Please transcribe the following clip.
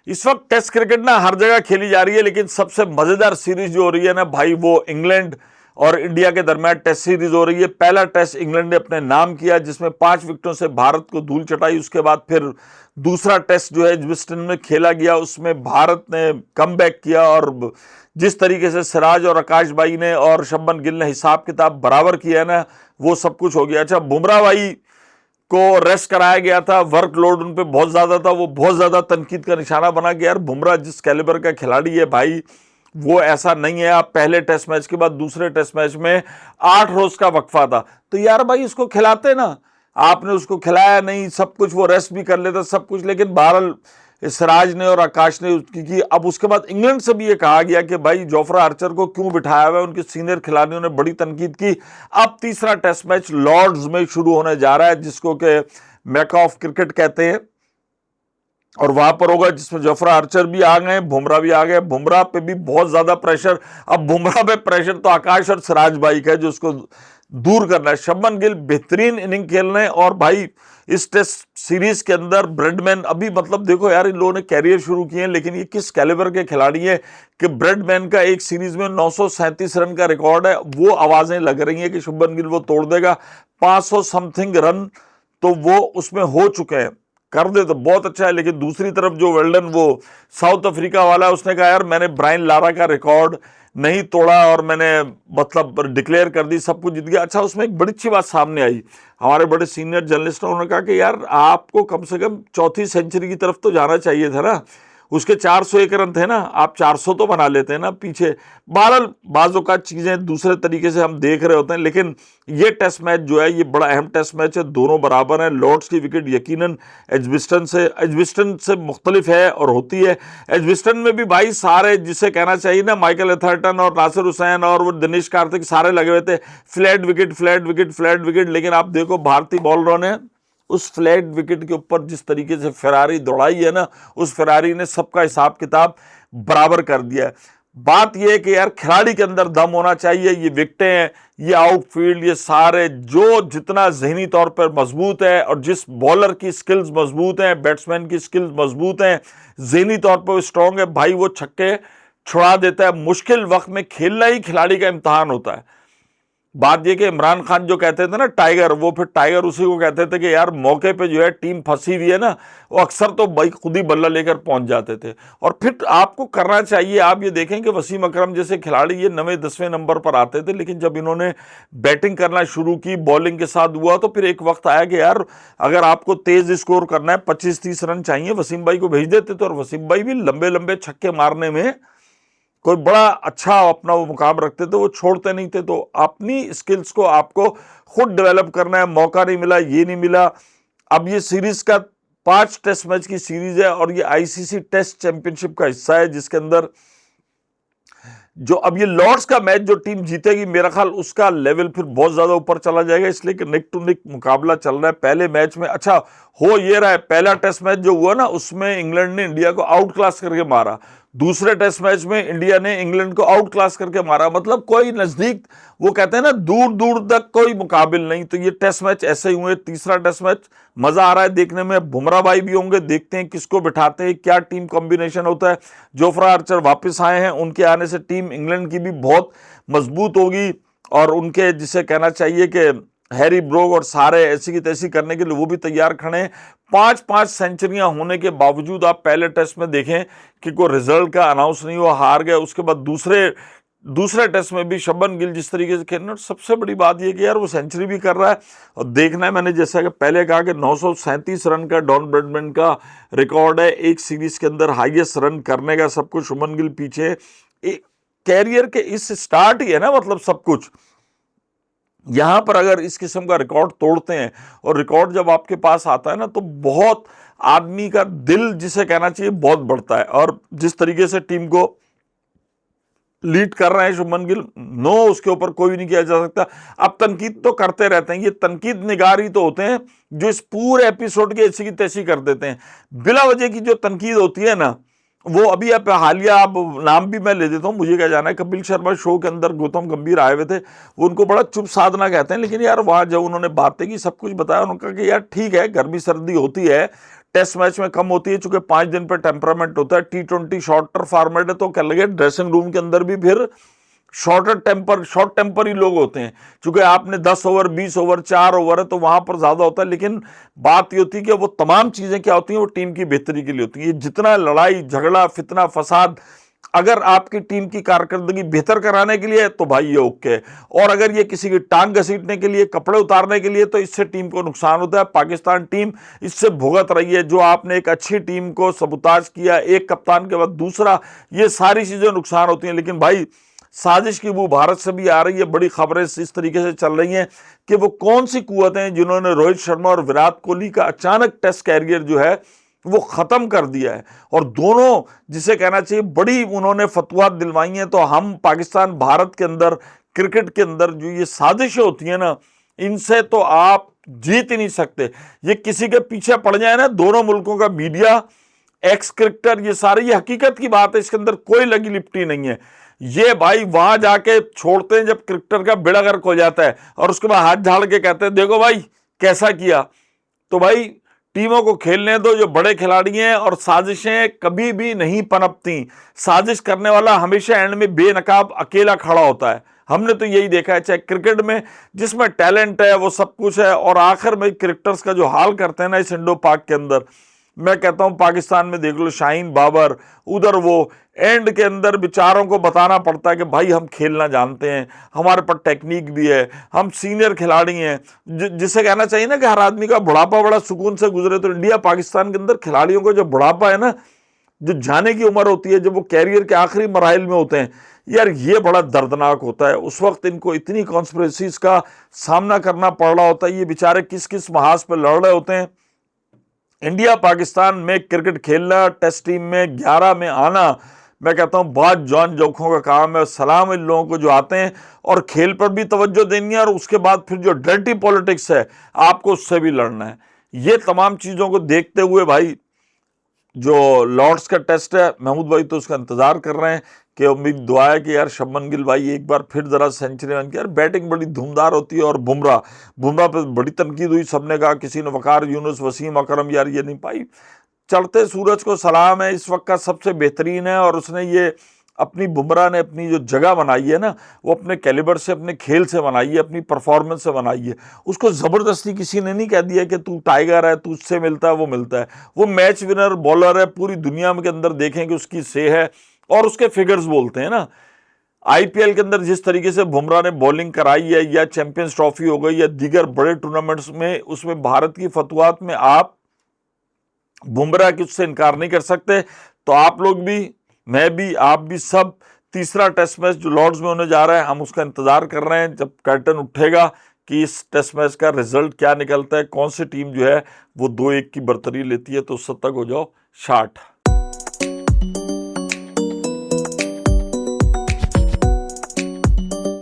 इस वक्त test cricket ना हर जगह खेली जा रही है, लेकिन सबसे मजेदार सीरीज जो हो रही है ना भाई, वो इंग्लैंड और इंडिया के दरमियान टेस्ट सीरीज हो रही है। पहला टेस्ट इंग्लैंड ने अपने नाम किया, जिसमें 5 विकेटों से भारत को धूल चटाई। उसके बाद फिर दूसरा टेस्ट जो है एजबेस्टन में खेला गया, उसमें भारत ने कमबैक किया, और जिस तरीके से सिराज और आकाश भाई ने और शुभमन गिल ने हिसाब किताब बराबर किया ना, वो सब कुछ हो गया। अच्छा, बुमराह भाई को रेस्ट कराया गया था, वर्कलोड उन पे बहुत ज्यादा था, वो बहुत ज्यादा तनकीद का निशाना बना कि यार बुमराह जिस कैलिबर का खिलाड़ी है भाई, वो ऐसा नहीं है। आप पहले टेस्ट मैच के बाद दूसरे टेस्ट मैच में 8 रोज का वक्फा था, तो यार भाई उसको खिलाते ना, आपने उसको खिलाया नहीं, सब कुछ वो रेस्ट भी कर लेता सब कुछ। लेकिन बहरहाल सिराज ने और आकाश ने उसकी की। अब उसके बाद इंग्लैंड से भी ये कहा गया कि भाई जोफ्रा आर्चर को क्यों बिठाया हुआ है, उनके सीनियर खिलाड़ियों ने बड़ी तनकीद की। अब तीसरा टेस्ट मैच लॉर्ड्स में शुरू होने जा रहा है, जिसको कि मैका ऑफ क्रिकेट कहते हैं, और वहां पर होगा जिसमें जोफ्रा आर्चर भी आ गए, बुमराह भी आ गए। बुमराह पे भी बहुत ज्यादा प्रेशर। अब बुमराह पे प्रेशर तो आकाश और सिराज भाई का है, जो उसको दूर करना है। शुभमन गिल बेहतरीन इनिंग खेल रहे हैं, और भाई इस टेस्ट सीरीज के अंदर ब्रेडमैन अभी, मतलब देखो यार, इन लोगों ने कैरियर शुरू किए हैं, लेकिन ये किस कैलिबर के खिलाड़ी हैं कि ब्रेडमैन का एक सीरीज में 937 रन का रिकॉर्ड है। वो आवाजें लग रही हैं कि शुभमन गिल वो तोड़ देगा। 500 समथिंग रन तो वो उसमें हो चुके हैं, कर दे तो बहुत अच्छा है। लेकिन दूसरी तरफ जो वेल्डन, वो साउथ अफ्रीका वाला, उसने कहा यार मैंने ब्रायन लारा का रिकॉर्ड नहीं तोड़ा, और मैंने मतलब डिक्लेयर कर दी, सब कुछ जीत गया। अच्छा, उसमें एक बड़ी अच्छी बात सामने आई, हमारे बड़े सीनियर जर्नलिस्ट ने कहा कि यार आपको कम से कम चौथी सेंचुरी की तरफ तो जाना चाहिए था ना, उसके 401 रन थे ना, आप 400 तो बना लेते हैं ना पीछे। बहरहाल बाजों का चीजें दूसरे तरीके से हम देख रहे होते हैं, लेकिन ये टेस्ट मैच जो है ये बड़ा अहम टेस्ट मैच है, दोनों बराबर हैं। लॉर्ड्स की विकेट यकीनन एजबिस्टन से मुख्तलिफ है और होती है। एजबिस्टन में भी भाई सारे, जिसे कहना चाहिए ना, माइकल एथर्टन और नासिर हुसैन और वो दिनेश कार्तिक सारे लगे हुए थे, flat wicket flat wicket flat wicket. लेकिन आप देखो भारतीय बॉलरों ने उस फ्लैट विकेट के ऊपर जिस तरीके से फरारी दौड़ाई है ना, उस फरारी ने सबका हिसाब किताब बराबर कर दिया है। बात यह है कि यार खिलाड़ी के अंदर दम होना चाहिए। ये विकेटें हैं, ये आउटफील्ड, ये सारे जो जितना जहनी तौर पर मजबूत है, और जिस बॉलर की स्किल्स मजबूत हैं, बैट्समैन की स्किल्स मजबूत हैं, जहनी तौर पर वो स्ट्रांग है भाई, वो छक्के छुड़ा देता है। मुश्किल वक्त में खेलना ही खिलाड़ी का इम्तहान होता है। बात यह कि इमरान खान जो कहते थे ना टाइगर, वो फिर टाइगर उसी को कहते थे कि यार मौके पे जो है टीम फंसी हुई है ना, वो अक्सर तो भाई खुद ही बल्ला लेकर पहुंच जाते थे। और फिर आपको करना चाहिए, आप ये देखें कि वसीम अकरम जैसे खिलाड़ी ये 9वें-10वें नंबर पर आते थे, लेकिन जब इन्होंने बैटिंग करना शुरू की, बॉलिंग के साथ हुआ, तो फिर एक वक्त आया कि यार अगर आपको तेज स्कोर करना है, 25-30 रन चाहिए, वसीम भाई को भेज देते थे, और वसीम भाई भी लंबे लंबे छक्के मारने में कोई बड़ा अच्छा अपना वो मुकाम रखते थे, वो छोड़ते नहीं थे। तो अपनी स्किल्स को आपको खुद डेवलप करना है। मौका नहीं मिला, ये नहीं मिला। अब ये सीरीज का 5 टेस्ट मैच की सीरीज है, और ये आईसीसी टेस्ट चैंपियनशिप का हिस्सा है, जिसके अंदर जो अब ये लॉर्ड्स का मैच जो टीम जीतेगी, मेरा ख्याल उसका लेवल फिर बहुत ज्यादा ऊपर चला जाएगा, इसलिए कि निक टू निक मुकाबला चल रहा है। पहले मैच में अच्छा हो ये रहा है, पहला टेस्ट मैच जो हुआ ना, उसमें इंग्लैंड ने इंडिया को आउट क्लास करके मारा। दूसरे टेस्ट मैच में इंडिया ने इंग्लैंड को आउट क्लास करके मारा। मतलब कोई नजदीक, वो कहते हैं ना, दूर दूर तक कोई मुकाबिल नहीं। तो ये टेस्ट मैच ऐसे ही हुए। तीसरा टेस्ट मैच मजा आ रहा है देखने में। बुमराह भाई भी होंगे, देखते हैं किसको बिठाते हैं, क्या टीम कॉम्बिनेशन होता है। जोफ्रा आर्चर वापस आए हैं, उनके आने से टीम इंग्लैंड की भी बहुत मजबूत होगी, और उनके जिसे कहना चाहिए कि हैरी ब्रोग और सारे ऐसी की तैसी करने के लिए वो भी तैयार खड़े हैं। 5-5 सेंचुरियां होने के बावजूद आप पहले टेस्ट में देखें कि कोई रिजल्ट का अनाउंस नहीं हुआ, हार गए। उसके बाद दूसरे टेस्ट में भी शुभमन गिल जिस तरीके से खेलना, सबसे बड़ी बात यह कि यार वो सेंचुरी भी कर रहा है। और देखना है, मैंने जैसा कि पहले कहा कि 937 रन का डॉन ब्रैडमैन का रिकॉर्ड है एक सीरीज के अंदर, हाईएस्ट रन करने का। सब कुछ शुभमन गिल पीछे, एक कैरियर के इस स्टार्ट ही है ना, मतलब सब कुछ। यहां पर अगर इस किस्म का रिकॉर्ड तोड़ते हैं, और रिकॉर्ड जब आपके पास आता है ना, तो बहुत आदमी का दिल जिसे कहना चाहिए बहुत बढ़ता है। और जिस तरीके से टीम को लीड कर रहे हैं शुभमन गिल, नो उसके ऊपर कोई नहीं किया जा सकता। अब तनकीद तो करते रहते हैं, ये तनकीद निगार ही तो होते हैं जो इस पूरे एपिसोड की ऐसी की तैसी कर देते हैं। बिला वजह की जो तनकीद होती है ना, वो अभी आप हालिया, आप नाम भी मैं ले देता हूं, मुझे क्या जाना है। कपिल शर्मा शो के अंदर गौतम गंभीर आए हुए थे, वो उनको बड़ा चुप साधना कहते हैं, लेकिन यार वहां जब उन्होंने बातें की, सब कुछ बताया, उन्होंने कहा कि यार ठीक है, गर्मी सर्दी होती है, टेस्ट मैच में कम होती है, चूंकि 5 दिन पे टेम्परामेंट होता है। T20 शॉर्टर फॉर्मेट है, तो क्या लगे ड्रेसिंग रूम के अंदर भी फिर शॉर्ट टेम्पर ही लोग होते हैं। चूंकि आपने 10 ओवर 20 ओवर 4 ओवर है, तो वहां पर ज्यादा होता है। लेकिन बात ये होती है कि वो तमाम चीजें क्या होती हैं, वो टीम की बेहतरी के लिए होती है। जितना लड़ाई झगड़ा फितना फसाद अगर आपकी टीम की कारकर्दगी बेहतर कराने के लिए है, तो भाई ये ओके है। और अगर ये किसी की टांग घसीटने के लिए, कपड़े उतारने के लिए, तो इससे टीम को नुकसान होता है। पाकिस्तान टीम इससे भुगत रही है। जो आपने एक अच्छी टीम को सबुताज किया, एक कप्तान के बाद दूसरा, ये सारी चीजें नुकसान होती हैं। लेकिन भाई साजिश की वो भारत से भी आ रही है। बड़ी खबरें इस तरीके से चल रही हैं कि वो कौन सी कुव्वतें हैं जिन्होंने रोहित शर्मा और विराट कोहली का अचानक टेस्ट कैरियर जो है वो खत्म कर दिया है। और दोनों, जिसे कहना चाहिए, बड़ी उन्होंने फतवात दिलवाई हैं। तो हम पाकिस्तान भारत के अंदर क्रिकेट के अंदर जो ये साजिशें होती हैं ना, इनसे तो आप जीत ही नहीं सकते। ये किसी के पीछे पड़ जाए ना, दोनों मुल्कों का मीडिया, एक्स क्रिकेटर, ये सारी ये हकीकत की बात है। इसके अंदर कोई लगी लिपटी नहीं है। ये भाई वहां जाके छोड़ते हैं जब क्रिकेटर का बेड़ा गर्क हो जाता है, और उसके बाद हाथ झाड़ के कहते हैं देखो भाई कैसा किया। तो भाई टीमों को खेलने दो, जो बड़े खिलाड़ी हैं। और साजिशें कभी भी नहीं पनपती। साजिश करने वाला हमेशा एंड में बेनकाब अकेला खड़ा होता है। हमने तो यही देखा है, चाहे क्रिकेट में जिसमें टैलेंट है वो सब कुछ है, और आखिर में क्रिकेटर्स का जो हाल करते हैं ना इस इंडो पाक के अंदर, मैं कहता हूं पाकिस्तान में देख लो शाहीन बाबर, उधर वो एंड के अंदर बेचारों को बताना पड़ता है कि भाई हम खेलना जानते हैं, हमारे पास टेक्निक भी है, हम सीनियर खिलाड़ी हैं। जिसे कहना चाहिए ना कि हर आदमी का बुढ़ापा बड़ा सुकून से गुजरे, तो इंडिया पाकिस्तान के अंदर खिलाड़ियों को जो बुढ़ापा है ना, जो जाने की उम्र होती है, जब वो कैरियर के आखिरी मराइल में होते हैं, यार ये बड़ा दर्दनाक होता है। उस वक्त इनको इतनी कॉन्स्पिरेसीज का सामना करना पड़ रहा होता है। ये बेचारे किस किस महाज पर लड़ रहे होते हैं। इंडिया पाकिस्तान में क्रिकेट खेलना, टेस्ट टीम में 11 में आना, मैं कहता हूं बहुत जॉन जोखों का काम है। सलाम इन लोगों को जो आते हैं और खेल पर भी तवज्जो देनी है, और उसके बाद फिर जो डर्टी पॉलिटिक्स है आपको उससे भी लड़ना है। ये तमाम चीजों को देखते हुए भाई जो लॉर्ड्स का टेस्ट है, महमूद भाई तो उसका इंतजार कर रहे हैं कि उम्मीद दुआ है कि यार शुभमन गिल भाई एक बार फिर जरा सेंचुरी बन के, यार बैटिंग बड़ी धूमदार होती है। और बुमराह पे बड़ी तनकीद हुई, सबने कहा, किसी ने वकार यूनुस, वसीम अकरम, यार ये नहीं पाई। चढ़ते सूरज को सलाम है, इस वक्त का सबसे बेहतरीन है। और उसने ये अपनी, बुमराह ने अपनी जो जगह बनाई है ना, वो अपने कैलिबर से, अपने खेल से बनाई है, अपनी परफॉर्मेंस से बनाई है। उसको ज़बरदस्ती किसी ने नहीं कह दिया कि तू टाइगर है, तू उससे मिलता है, वो मिलता है। वो मैच विनर बॉलर है, पूरी दुनिया के अंदर देखें कि उसकी से है, और उसके फिगर्स बोलते हैं ना। आईपीएल के अंदर जिस तरीके से बुमराह ने बॉलिंग कराई है, या चैंपियंस ट्रॉफी हो गई, या दीगर बड़े टूर्नामेंट्स में, उसमें भारत की फतवात में आप बुमराह की उससे इनकार नहीं कर सकते। तो आप लोग भी, मैं भी, आप भी, सब तीसरा टेस्ट मैच जो लॉर्ड्स में होने जा रहा है, हम उसका इंतजार कर रहे हैं जब कर्टन उठेगा कि इस टेस्ट मैच का रिजल्ट क्या निकलता है, कौन सी टीम जो है वो 2-1 की बरतरी लेती है। तो उस तक हो जाओ शाट।